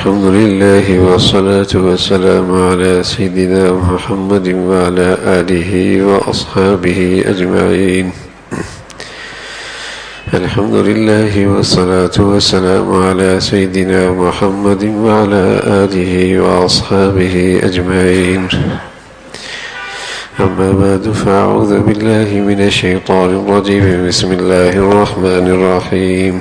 الحمد لله والصلاة والسلام على سيدنا محمد وعلى آله وأصحابه أجمعين. الحمد لله والصلاة والسلام على سيدنا محمد وعلى آله وأصحابه أجمعين. أما بعد فأعوذ بالله من الشيطان الرجيم. بسم الله الرحمن الرحيم.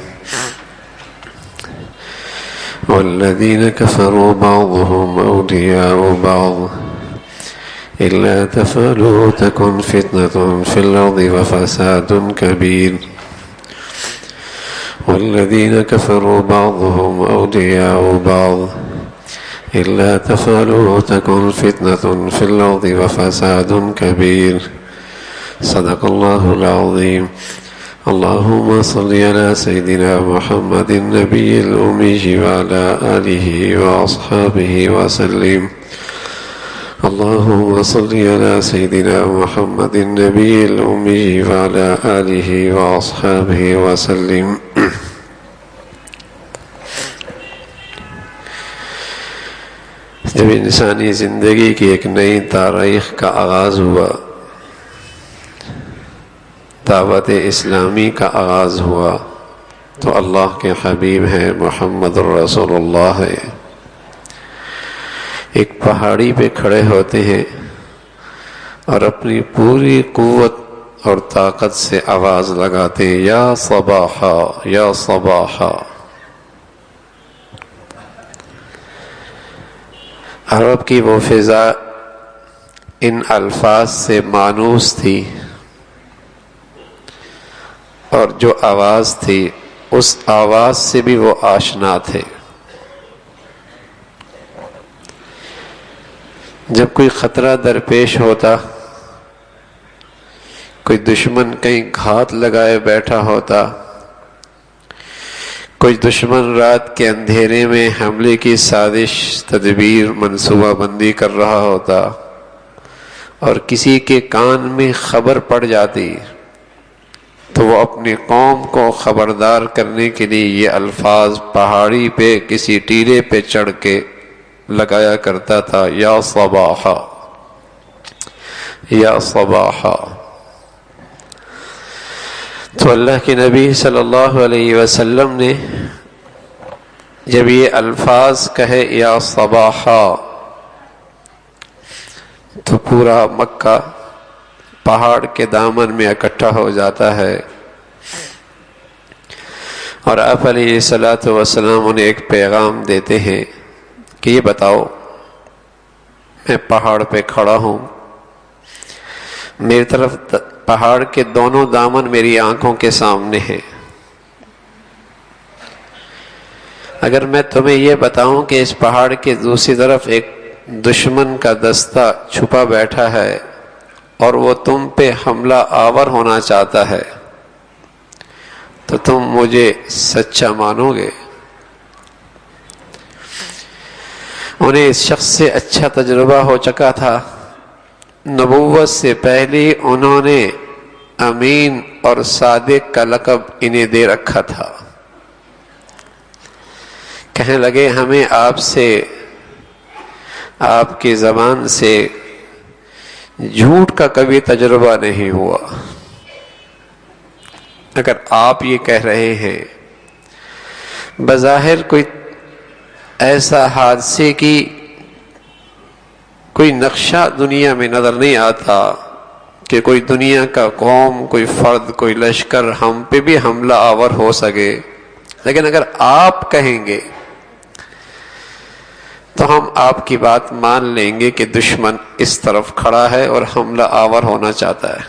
والذين كفروا بعضهم أولياء بعض إلا تفعلوا تكن فتنة في الأرض وفساد كبير. والذين كفروا بعضهم أولياء بعض إلا تفعلوا تكن فتنة في الأرض وفساد كبير. صدق الله العظيم. اللهم صل على سيدنا محمد النبي الأمي وعلى آله وأصحابه وسلم. اللهم صل على سيدنا محمد النبي الأمي وعلى آله وأصحابه وسلم. جب انسانی زندگی کی ایک نئی تاریخ کا آغاز ہوا، دعوت اسلامی کا آغاز ہوا، تو اللہ کے حبیب ہیں، محمد رسول اللہ ہے، ایک پہاڑی پہ کھڑے ہوتے ہیں اور اپنی پوری قوت اور طاقت سے آواز لگاتے ہیں، یا صباحا یا صباحا. عرب کی وہ فضا ان الفاظ سے مانوس تھی، اور جو آواز تھی اس آواز سے بھی وہ آشنا تھے. جب کوئی خطرہ درپیش ہوتا، کوئی دشمن کہیں گھات لگائے بیٹھا ہوتا، کوئی دشمن رات کے اندھیرے میں حملے کی سازش، تدبیر، منصوبہ بندی کر رہا ہوتا، اور کسی کے کان میں خبر پڑ جاتی، تو وہ اپنی قوم کو خبردار کرنے کے لیے یہ الفاظ پہاڑی پہ کسی ٹیلے پہ چڑھ کے لگایا کرتا تھا، یا صباحا یا صباحا. تو اللہ کے نبی صلی اللہ علیہ وسلم نے جب یہ الفاظ کہے یا صباحا، تو پورا مکہ پہاڑ کے دامن میں اکٹھا ہو جاتا ہے، اور آپ علیہ الصلوۃ والسلام انہیں ایک پیغام دیتے ہیں کہ یہ بتاؤ، میں پہاڑ پہ کھڑا ہوں، میری طرف پہاڑ کے دونوں دامن میری آنکھوں کے سامنے ہیں. اگر میں تمہیں یہ بتاؤں کہ اس پہاڑ کے دوسری طرف ایک دشمن کا دستہ چھپا بیٹھا ہے اور وہ تم پہ حملہ آور ہونا چاہتا ہے، تو تم مجھے سچا مانو گے؟ انہیں اس شخص سے اچھا تجربہ ہو چکا تھا. نبوت سے پہلے انہوں نے امین اور صادق کا لقب انہیں دے رکھا تھا. کہنے لگے ہمیں آپ سے، آپ کی زبان سے جھوٹ کا کبھی تجربہ نہیں ہوا. اگر آپ یہ کہہ رہے ہیں، بظاہر کوئی ایسا حادثے کی کوئی نقشہ دنیا میں نظر نہیں آتا کہ کوئی دنیا کا قوم، کوئی فرد، کوئی لشکر ہم پہ بھی حملہ آور ہو سکے، لیکن اگر آپ کہیں گے تو ہم آپ کی بات مان لیں گے کہ دشمن اس طرف کھڑا ہے اور حملہ آور ہونا چاہتا ہے.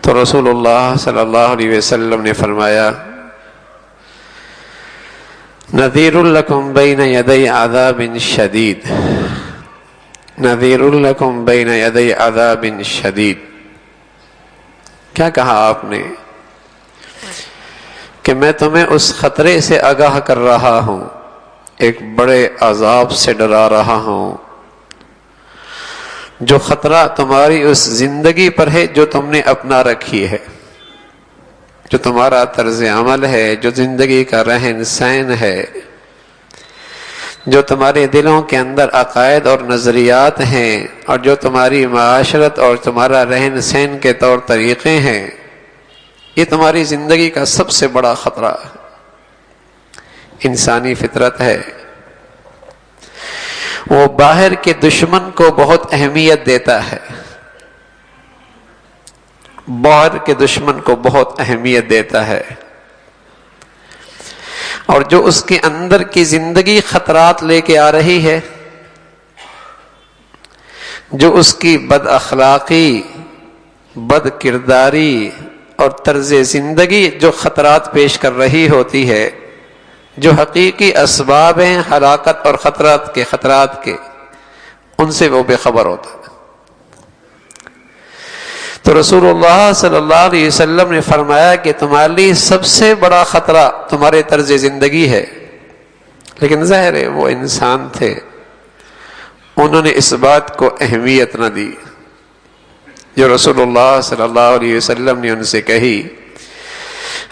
تو رسول اللہ صلی اللہ علیہ وسلم نے فرمایا، نذیر لکم بین یدی عذاب شدید، نذیر لکم بین یدی عذاب شدید. کیا کہا آپ نے؟ کہ میں تمہیں اس خطرے سے آگاہ کر رہا ہوں، ایک بڑے عذاب سے ڈرا رہا ہوں، جو خطرہ تمہاری اس زندگی پر ہے جو تم نے اپنا رکھی ہے، جو تمہارا طرز عمل ہے، جو زندگی کا رہن سہن ہے، جو تمہارے دلوں کے اندر عقائد اور نظریات ہیں اور جو تمہاری معاشرت اور تمہارا رہن سہن کے طور طریقے ہیں، یہ تمہاری زندگی کا سب سے بڑا خطرہ ہے۔ انسانی فطرت ہے، وہ باہر کے دشمن کو بہت اہمیت دیتا ہے، باہر کے دشمن کو بہت اہمیت دیتا ہے، اور جو اس کے اندر کی زندگی خطرات لے کے آ رہی ہے، جو اس کی بد اخلاقی، بد کرداری اور طرز زندگی جو خطرات پیش کر رہی ہوتی ہے، جو حقیقی اسباب ہیں ہلاکت اور خطرات کے، ان سے وہ بے خبر ہوتا ہے۔ تو رسول اللہ صلی اللہ علیہ وسلم نے فرمایا کہ تمہارے لیے سب سے بڑا خطرہ تمہارے طرز زندگی ہے، لیکن ظاہر ہے وہ انسان تھے، انہوں نے اس بات کو اہمیت نہ دی جو رسول اللہ صلی اللہ علیہ وسلم نے ان سے کہی۔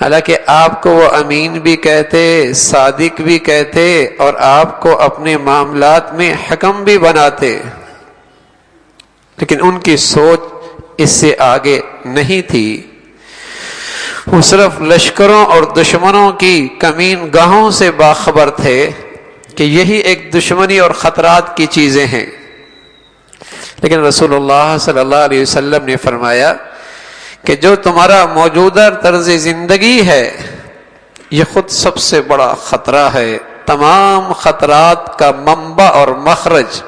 حالانکہ آپ کو وہ امین بھی کہتے، صادق بھی کہتے، اور آپ کو اپنے معاملات میں حکم بھی بناتے، لیکن ان کی سوچ اس سے آگے نہیں تھی۔ وہ صرف لشکروں اور دشمنوں کی کمین گاہوں سے باخبر تھے کہ یہی ایک دشمنی اور خطرات کی چیزیں ہیں، لیکن رسول اللہ صلی اللہ علیہ وسلم نے فرمایا کہ جو تمہارا موجودہ طرز زندگی ہے یہ خود سب سے بڑا خطرہ ہے، تمام خطرات کا منبع اور مخرج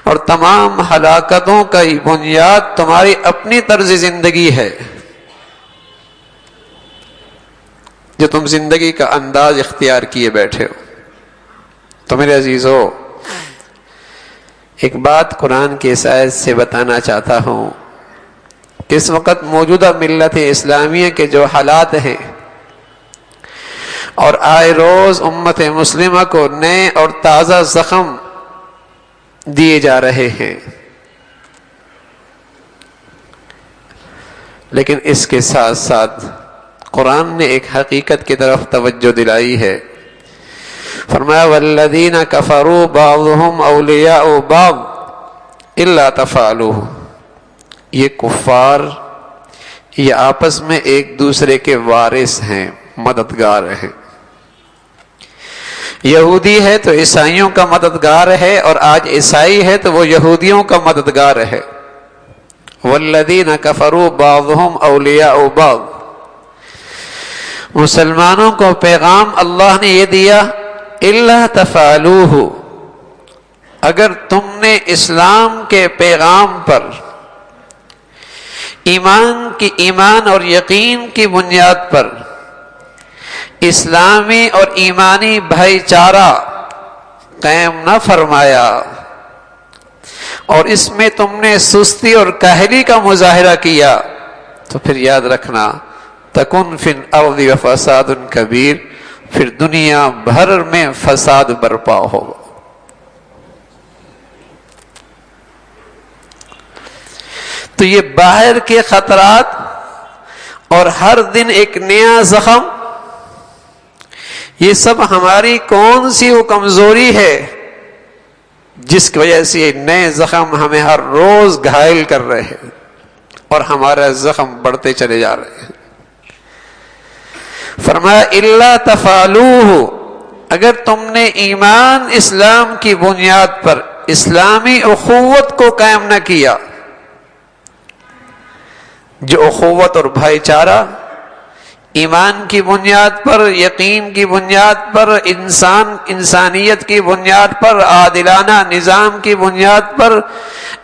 اور تمام ہلاکتوں کا بنیاد تمہاری اپنی طرز زندگی ہے، جو تم زندگی کا انداز اختیار کیے بیٹھے ہو۔ تو میرے عزیزو، ایک بات قرآن کی اس آیت سے بتانا چاہتا ہوں، اس وقت موجودہ ملت اسلامیہ کے جو حالات ہیں اور آئے روز امت مسلمہ کو نئے اور تازہ زخم دیے جا رہے ہیں، لیکن اس کے ساتھ ساتھ قرآن نے ایک حقیقت کی طرف توجہ دلائی ہے۔ فرمایا والذین کفروا بعضهم اولیاء بعض الا تفعلوا، یہ کفار یہ آپس میں ایک دوسرے کے وارث ہیں، مددگار ہیں۔ یہودی ہے تو عیسائیوں کا مددگار ہے، اور آج عیسائی ہے تو وہ یہودیوں کا مددگار ہے۔ والذین کفروا بعضهم اولیاء بعض، مسلمانوں کو پیغام اللہ نے یہ دیا الا تفعلوہ، اگر تم نے اسلام کے پیغام پر ایمان اور یقین کی بنیاد پر اسلامی اور ایمانی بھائی چارہ قائم نہ فرمایا، اور اس میں تم نے سستی اور کاہلی کا مظاہرہ کیا، تو پھر یاد رکھنا تکن فی الارض فساد کبیر، پھر دنیا بھر میں فساد برپا ہوگا۔ تو یہ باہر کے خطرات اور ہر دن ایک نیا زخم، یہ سب ہماری کون سی وہ کمزوری ہے جس کی وجہ سے یہ نئے زخم ہمیں ہر روز گھائل کر رہے ہیں اور ہمارا زخم بڑھتے چلے جا رہے ہیں۔ فرمایا الا تفعلوہ، اگر تم نے ایمان اسلام کی بنیاد پر اسلامی اخوت کو قائم نہ کیا، جو اخوت اور بھائی چارہ ایمان کی بنیاد پر، یقین کی بنیاد پر، انسانیت کی بنیاد پر، عادلانہ نظام کی بنیاد پر،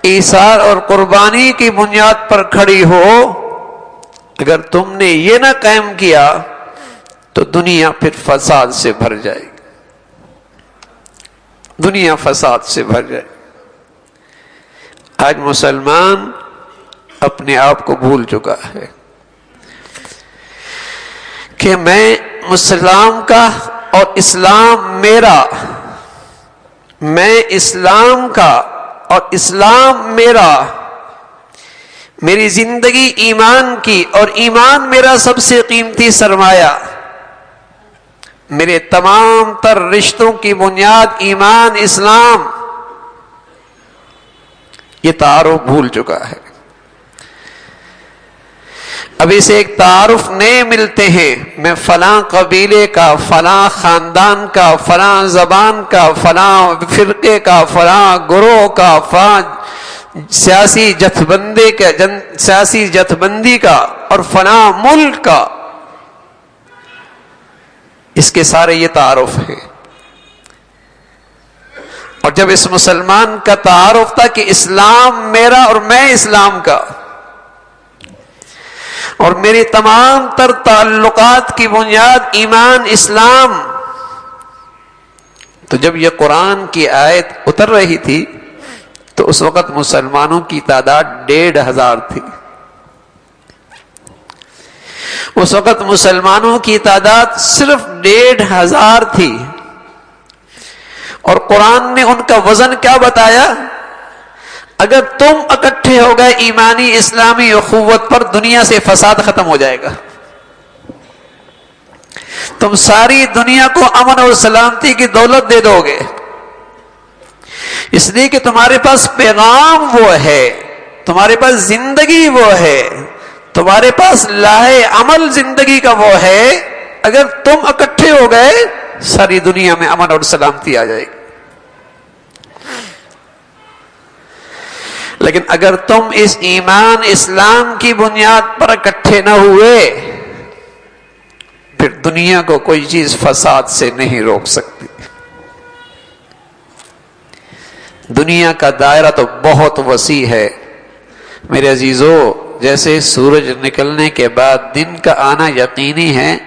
ایثار اور قربانی کی بنیاد پر کھڑی ہو، اگر تم نے یہ نہ قائم کیا تو دنیا پھر فساد سے بھر جائے گی، دنیا فساد سے بھر جائے گی۔ آج مسلمان اپنے آپ کو بھول چکا ہے کہ میں مسلمان کا اور اسلام میرا، میں اسلام کا اور اسلام میرا، میری زندگی ایمان کی اور ایمان میرا سب سے قیمتی سرمایہ، میرے تمام تر رشتوں کی بنیاد ایمان اسلام، یہ تعارف بھول چکا ہے۔ اب اسے ایک تعارف نئے ملتے ہیں، میں فلاں قبیلے کا، فلاں خاندان کا، فلاں زبان کا، فلاں فرقے کا، فلاں گروہ کا، فلاں سیاسی جتھبندی کا اور فلاں ملک کا، اس کے سارے یہ تعارف ہے۔ اور جب اس مسلمان کا تعارف تھا کہ اسلام میرا اور میں اسلام کا، اور میری تمام تر تعلقات کی بنیاد ایمان اسلام، تو جب یہ قرآن کی آیت اتر رہی تھی تو اس وقت مسلمانوں کی تعداد 1500 تھی۔ اس وقت مسلمانوں کی تعداد صرف 1500 تھی، اور قرآن نے ان کا وزن کیا بتایا؟ اگر تم اکٹھے ہو گئے ایمانی اسلامی اخوت پر، دنیا سے فساد ختم ہو جائے گا، تم ساری دنیا کو امن اور سلامتی کی دولت دے دو گے، اس لیے کہ تمہارے پاس پیغام وہ ہے، تمہارے پاس زندگی وہ ہے، تمہارے پاس لاہے عمل زندگی کا وہ ہے۔ اگر تم اکٹھے ہو گئے ساری دنیا میں امن اور سلامتی آ جائے گی، لیکن اگر تم اس ایمان اسلام کی بنیاد پر اکٹھے نہ ہوئے، پھر دنیا کو کوئی چیز فساد سے نہیں روک سکتی۔ دنیا کا دائرہ تو بہت وسیع ہے میرے عزیزو، جیسے سورج نکلنے کے بعد دن کا آنا یقینی ہے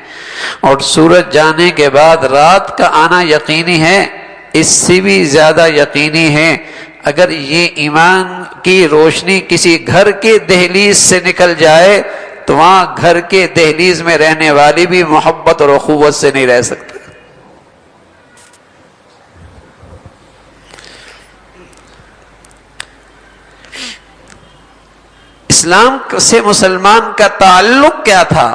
اور سورج جانے کے بعد رات کا آنا یقینی ہے، اس سے بھی زیادہ یقینی ہے اگر یہ ایمان کی روشنی کسی گھر کے دہلیز سے نکل جائے تو وہاں گھر کے دہلیز میں رہنے والی بھی محبت اور اخوت سے نہیں رہ سکتے۔ اسلام سے مسلمان کا تعلق کیا تھا؟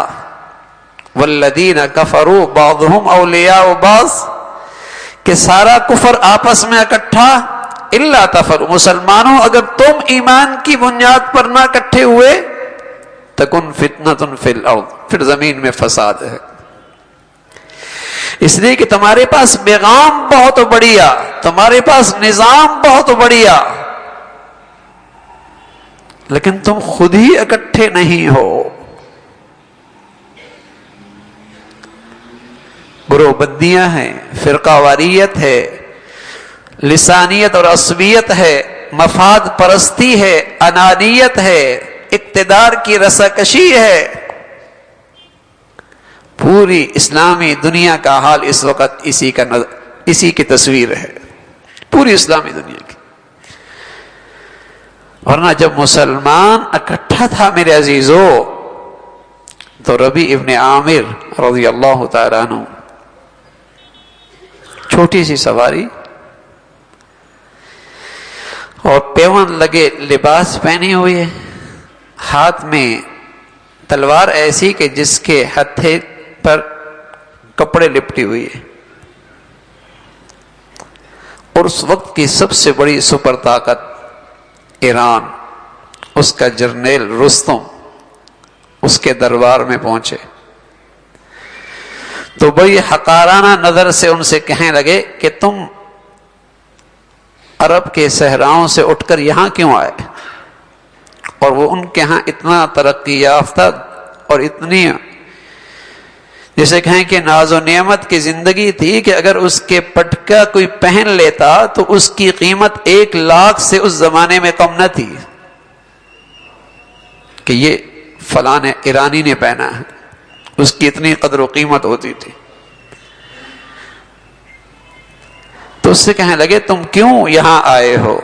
والذین کفروا بعضهم اولیاء بعض، کہ سارا کفر آپس میں اکٹھا، الا تفروا، مسلمانوں اگر تم ایمان کی بنیاد پر نہ اکٹھے ہوئے، تکن فتنۃ فی الارض، پھر زمین میں فساد ہے۔ اس لیے کہ تمہارے پاس پیغام بہت بڑھیا، تمہارے پاس نظام بہت بڑھیا، لیکن تم خود ہی اکٹھے نہیں ہو۔ گروہ بندیاں ہیں، فرقہ واریت ہے، لسانیت اور عصبیت ہے، مفاد پرستی ہے، انانیت ہے، اقتدار کی رساکشی ہے۔ پوری اسلامی دنیا کا حال اس وقت اسی کی تصویر ہے، پوری اسلامی دنیا کی۔ ورنہ جب مسلمان اکٹھا تھا میرے عزیزو، تو ربیع ابن عامر رضی اللہ تعالیٰ عنہ، چھوٹی سی سواری اور پیون لگے لباس پہنے ہوئے، ہاتھ میں تلوار ایسی کہ جس کے ہتھے پر کپڑے لپٹی ہوئی ہے، اور اس وقت کی سب سے بڑی سپر طاقت ایران، اس کا جرنیل رستم اس کے دربار میں پہنچے تو بڑی حقارانہ نظر سے ان سے کہنے لگے کہ تم عرب کے صحراؤں سے اٹھ کر یہاں کیوں آئے؟ اور وہ ان کے ہاں اتنا ترقی یافتہ اور اتنی جسے کہیں کہ ناز و نعمت کی زندگی تھی کہ اگر اس کے پٹکا کوئی پہن لیتا تو اس کی قیمت 1 لاکھ سے اس زمانے میں کم نہ تھی، کہ یہ فلاں ایرانی نے پہنا ہے، اس کی اتنی قدر و قیمت ہوتی تھی۔ تو اس سے کہنے لگے تم کیوں یہاں آئے ہو؟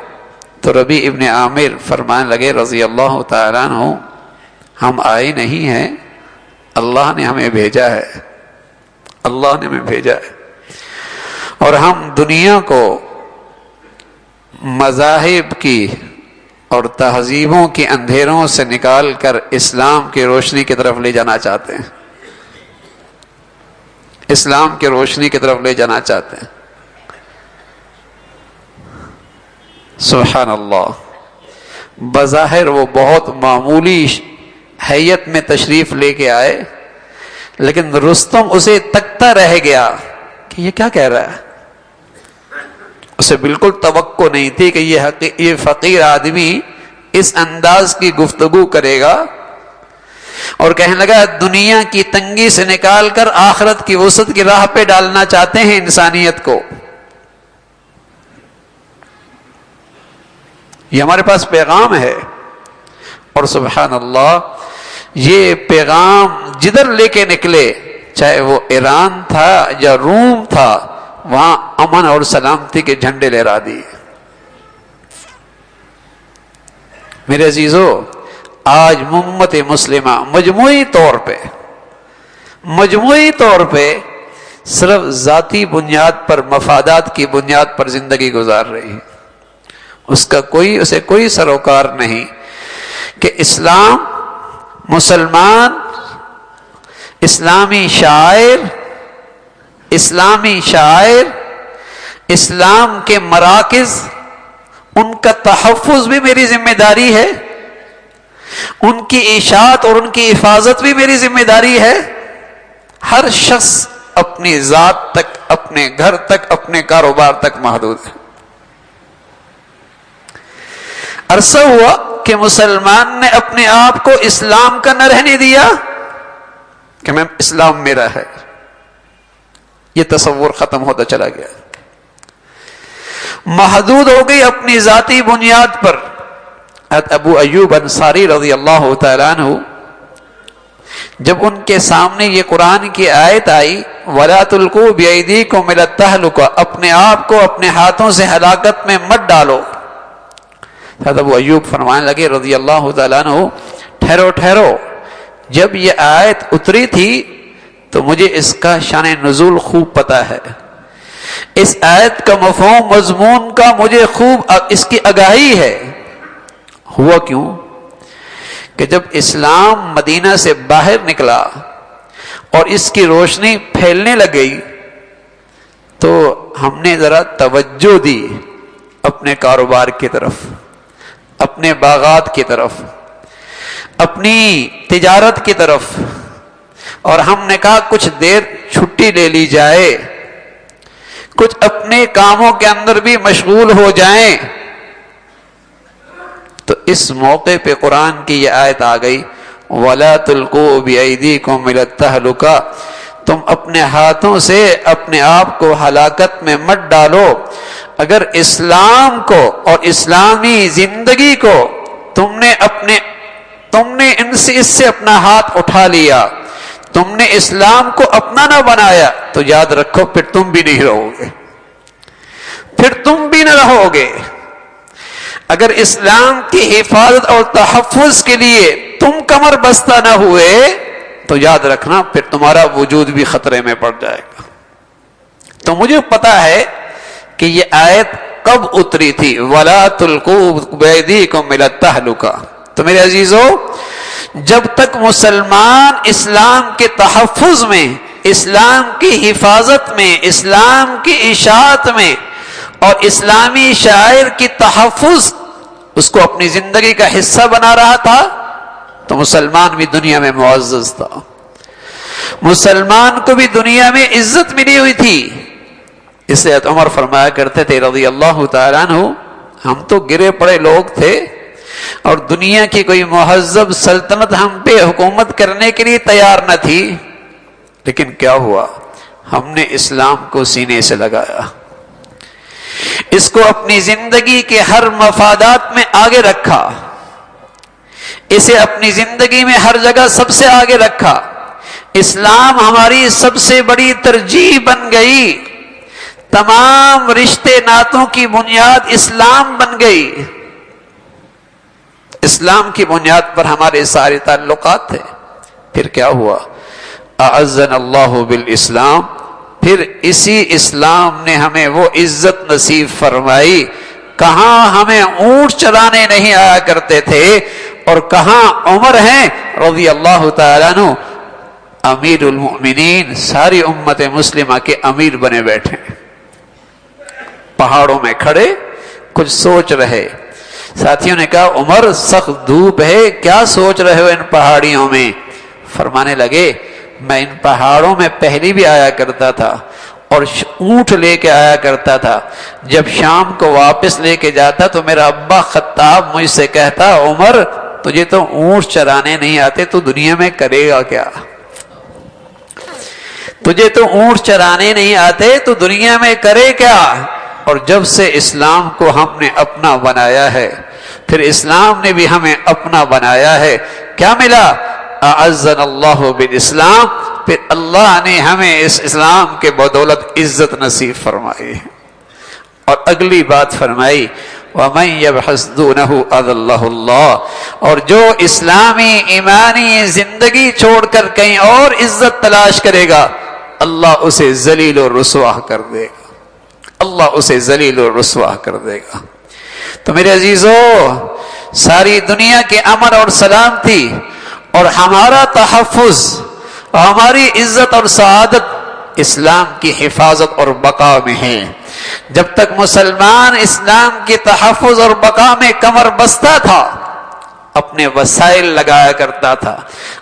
تو ربیع ابن عامر فرمانے لگے رضی اللہ تعالیٰ عنہ، ہم آئے نہیں ہیں، اللہ نے ہمیں بھیجا ہے، اللہ نے ہمیں بھیجا ہے، اور ہم دنیا کو مذاہب کی اور تہذیبوں کے اندھیروں سے نکال کر اسلام کی روشنی کی طرف لے جانا چاہتے ہیں۔ اسلام کی روشنی کی طرف لے جانا چاہتے ہیں. سبحان اللہ. بظاہر وہ بہت معمولی حیت میں تشریف لے کے آئے، لیکن رستم اسے تکتا رہ گیا کہ یہ کیا کہہ رہا ہے. اسے بالکل توقع نہیں تھی کہ یہ فقیر آدمی اس انداز کی گفتگو کرے گا، اور کہنے لگا دنیا کی تنگی سے نکال کر آخرت کی وسعت کی راہ پہ ڈالنا چاہتے ہیں انسانیت کو. یہ ہمارے پاس پیغام ہے، اور سبحان اللہ یہ پیغام جدھر لے کے نکلے، چاہے وہ ایران تھا یا روم تھا، وہاں امن اور سلامتی کے جھنڈے لہرا دیے. میرے عزیزو، آج امت مسلمہ مجموعی طور پہ صرف ذاتی بنیاد پر، مفادات کی بنیاد پر زندگی گزار رہی ہے. اسے کوئی سروکار نہیں کہ اسلام، مسلمان، اسلامی شاعر، اسلام کے مراکز، ان کا تحفظ بھی میری ذمہ داری ہے، ان کی اشاعت اور ان کی حفاظت بھی میری ذمہ داری ہے. ہر شخص اپنی ذات تک، اپنے گھر تک، اپنے کاروبار تک محدود ہے. عرصہ ہوا کہ مسلمان نے اپنے آپ کو اسلام کا نہ رہنے دیا کہ میں اسلام میرا ہے. یہ تصور ختم ہوتا چلا گیا، محدود ہو گئی اپنی ذاتی بنیاد پر. ابو ایوب انصاری رضی اللہ تعالیٰ عنہ جب ان کے سامنے یہ قرآن کی آیت آئی وَلَا تُلْقُوا بِأَيْدِيكُمْ إِلَى التَّهْلُكَةِ، اپنے آپ کو اپنے ہاتھوں سے ہلاکت میں مت ڈالو، حضرت ابو ایوب فرمانے لگے رضی اللہ تعالیٰ عنہ، ٹھہرو، جب یہ آیت اتری تھی تو مجھے اس کا شان نزول خوب پتا ہے، اس آیت کا مفہوم مضمون کا مجھے خوب اس کی آگاہی ہے. ہوا کیوں کہ جب اسلام مدینہ سے باہر نکلا اور اس کی روشنی پھیلنے لگ گئی تو ہم نے ذرا توجہ دی اپنے کاروبار کی طرف، اپنے باغات کی طرف، اپنی تجارت کی طرف، اور ہم نے کہا کچھ دیر چھٹی لے لی جائے، کچھ اپنے کاموں کے اندر بھی مشغول ہو جائیں. تو اس موقع پہ قرآن کی یہ آیت آ گئی وَلَا تُلْقُوا بِأَيْدِيكُمْ إِلَى التَّهْلُكَةِ، تم اپنے ہاتھوں سے اپنے آپ کو ہلاکت میں مت ڈالو. اگر اسلام کو اور اسلامی زندگی کو تم نے اس سے اپنا ہاتھ اٹھا لیا، تم نے اسلام کو اپنا نہ بنایا، تو یاد رکھو پھر تم بھی نہیں رہو گے. اگر اسلام کی حفاظت اور تحفظ کے لیے تم کمر بستہ نہ ہوئے تو یاد رکھنا پھر تمہارا وجود بھی خطرے میں پڑ جائے گا. تو مجھے پتا ہے کہ یہ آیت کب اتری تھی وَلَا تُلْقُوا بِأَيْدِيكُمْ إِلَى التَّهْلُكَةِ. تو میرے عزیزو، جب تک مسلمان اسلام کے تحفظ میں، اسلام کی حفاظت میں، اسلام کی اشاعت میں اور اسلامی شاعر کی تحفظ اس کو اپنی زندگی کا حصہ بنا رہا تھا تو مسلمان بھی دنیا میں معزز تھا، مسلمان کو بھی دنیا میں عزت ملی ہوئی تھی. اس لیے عمر فرمایا کرتے تھے رضی اللہ تعالیٰ عنہ، ہم تو گرے پڑے لوگ تھے اور دنیا کی کوئی مہذب سلطنت ہم پہ حکومت کرنے کے لیے تیار نہ تھی، لیکن کیا ہوا، ہم نے اسلام کو سینے سے لگایا، اس کو اپنی زندگی کے ہر مفادات میں آگے رکھا، اسے اپنی زندگی میں ہر جگہ سب سے آگے رکھا. اسلام ہماری سب سے بڑی ترجیح بن گئی، تمام رشتے ناتوں کی بنیاد اسلام بن گئی، اسلام کی بنیاد پر ہمارے سارے تعلقات تھے. پھر کیا ہوا، اعزنا اللہ بالاسلام، پھر اسی اسلام نے ہمیں وہ عزت نصیب فرمائی. کہاں ہمیں اونٹ چلانے نہیں آیا کرتے تھے اور کہاں عمر ہیں رضی اللہ تعالیٰ عنہ امیر المؤمنین ساری امت مسلمہ کے امیر بنے بیٹھے، پہاڑوں میں کھڑے کچھ سوچ رہے۔ ساتھیوں نے کہا عمر سخت دھوپ ہے، کیا سوچ رہے ہو ان پہاڑیوں میں؟ فرمانے لگے میں ان پہاڑوں میں پہلے بھی آیا کرتا تھا اور اونٹ لے کے آیا کرتا تھا، جب شام کو واپس لے کے جاتا تو میرا ابا خطاب مجھ سے کہتا عمر تجھے تو اونٹ چرانے نہیں آتے، تو دنیا میں کرے گا کیا؟ تجھے تو اونٹ چرانے نہیں آتے تو دنیا میں کرے کیا؟ اور جب سے اسلام کو ہم نے اپنا بنایا ہے، پھر اسلام نے بھی ہمیں اپنا بنایا ہے، کیا ملا؟ اعزنا اللہ بالاسلام، پھر اللہ نے ہمیں اس اسلام کے بدولت عزت نصیب فرمائی ہے۔ اور اگلی بات فرمائی وَمَن يَبْحَثْ دُونَهُ أَذَلَّهُ اللَّهُ، اور جو اسلامی ایمانی زندگی چھوڑ کر کہیں اور عزت تلاش کرے گا اللہ اسے ذلیل و رسوا کر دے گا، اللہ اسے ذلیل و رسوا کر دے گا۔ تو میرے عزیزو، ساری دنیا کے امن اور سلامتی اور ہمارا تحفظ اور ہماری عزت اور سعادت اسلام کی حفاظت اور بقا میں ہے۔ جب تک مسلمان اسلام کے تحفظ اور بقا میں کمر بستہ تھا، اپنے وسائل لگایا کرتا تھا،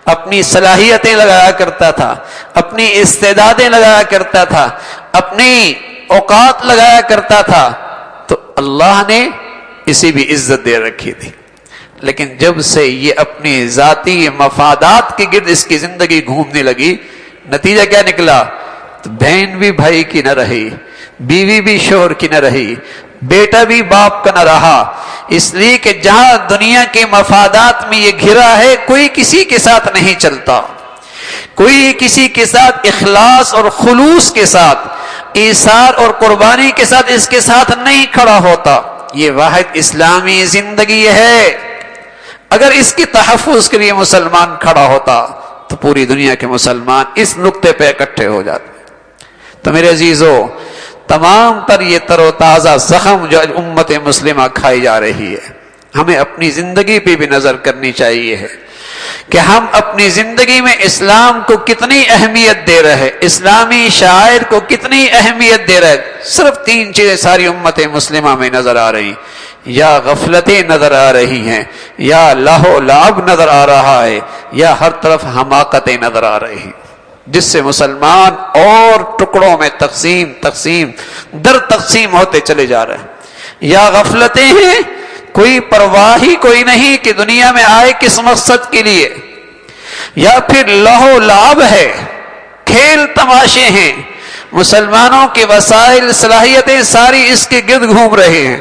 اپنی صلاحیتیں لگایا کرتا تھا، اپنی استعدادیں لگایا کرتا تھا، اپنی اوقات لگایا کرتا تھا، تو اللہ نے اسے بھی عزت دے رکھی تھی۔ لیکن جب سے یہ اپنی ذاتی مفادات کے گرد اس کی زندگی گھومنے لگی، نتیجہ کیا نکلا؟ تو بہن بھی بھائی کی نہ رہی، بیوی بھی شوہر کی نہ رہی، بیٹا بھی باپ کا نہ رہا، اس لیے کہ جہاں دنیا کے مفادات میں یہ گھرا ہے کوئی کسی کے ساتھ نہیں چلتا، کوئی کسی کے ساتھ اخلاص اور خلوص کے ساتھ، ایثار اور قربانی کے ساتھ اس کے ساتھ نہیں کھڑا ہوتا۔ یہ واحد اسلامی زندگی ہے۔ اگر اس کی تحفظ کے لیے مسلمان کھڑا ہوتا تو پوری دنیا کے مسلمان اس نقطے پہ اکٹھے ہو جاتے۔ تو میرے عزیزو، تمام تر یہ تر و تازہ زخم جو امت مسلمہ کھائی جا رہی ہے، ہمیں اپنی زندگی پہ بھی نظر کرنی چاہیے ہے کہ ہم اپنی زندگی میں اسلام کو کتنی اہمیت دے رہے، اسلامی شاعر کو کتنی اہمیت دے رہے۔ صرف تین چیزیں ساری امت مسلمہ میں نظر آ رہی، یا غفلتیں نظر آ رہی ہیں، یا لہو لعب نظر آ رہا ہے، یا ہر طرف حماقتیں نظر آ رہی ہیں، جس سے مسلمان اور ٹکڑوں میں تقسیم در تقسیم ہوتے چلے جا رہے ہیں۔ یا غفلتیں ہیں، کوئی پرواہ ہی کوئی نہیں کہ دنیا میں آئے کس مقصد کے لیے، یا پھر لہو لعب ہے، کھیل تماشے ہیں، مسلمانوں کے وسائل صلاحیتیں ساری اس کے گرد گھوم رہے ہیں۔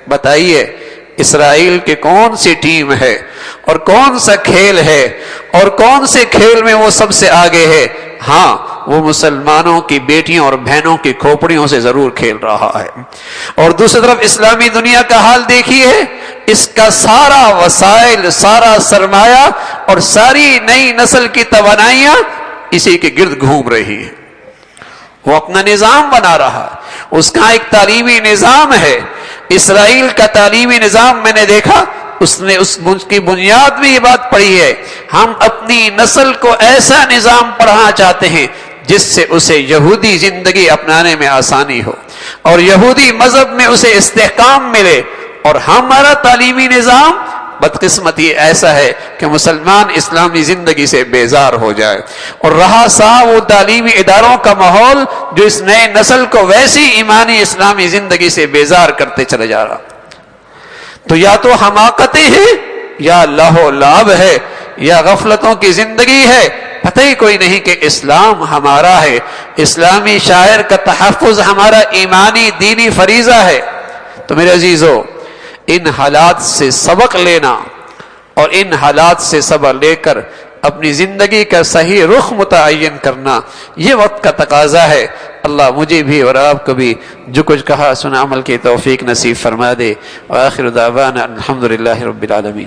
بتائیے اسرائیل کی کون سی ٹیم ہے اور کون سا کھیل ہے اور کون سے کھیل میں وہ سب سے آگے ہے؟ ہاں، وہ مسلمانوں کی بیٹیوں اور بہنوں کی کھوپڑیوں سے ضرور کھیل رہا ہے۔ اور دوسری طرف اسلامی دنیا کا حال دیکھیے، اس کا سارا وسائل، سارا سرمایہ اور ساری نئی نسل کی توانائیاں اسی کے گرد گھوم رہی ہیں۔ وہ اپنا نظام بنا رہا، اس کا ایک تعلیمی نظام ہے۔ اسرائیل کا تعلیمی نظام میں نے دیکھا، اس نے اس کی بنیاد میں یہ بات پڑھی ہے، ہم اپنی نسل کو ایسا نظام پڑھانا چاہتے ہیں جس سے اسے یہودی زندگی اپنانے میں آسانی ہو اور یہودی مذہب میں اسے استحکام ملے۔ اور ہمارا تعلیمی نظام بدقسمتی ایسا ہے کہ مسلمان اسلامی زندگی سے بیزار ہو جائے، اور رہا صاحب وہ تعلیمی اداروں کا ماحول جو اس نئے نسل کو ویسی ایمانی اسلامی زندگی سے بیزار کرتے چلے جا رہا۔ تو یا تو حماقتیں ہیں، یا لہو لعب ہے، یا غفلتوں کی زندگی ہے۔ پتہ ہی کوئی نہیں کہ اسلام ہمارا ہے، اسلامی شاعر کا تحفظ ہمارا ایمانی دینی فریضہ ہے۔ تو میرے عزیزو، ان حالات سے سبق لینا اور ان حالات سے سبق لے کر اپنی زندگی کا صحیح رخ متعین کرنا، یہ وقت کا تقاضا ہے۔ اللہ مجھے بھی اور آپ کو بھی جو کچھ کہا سنا عمل کی توفیق نصیب فرما دے۔ وآخر دعوانا الحمدللہ رب العالمین۔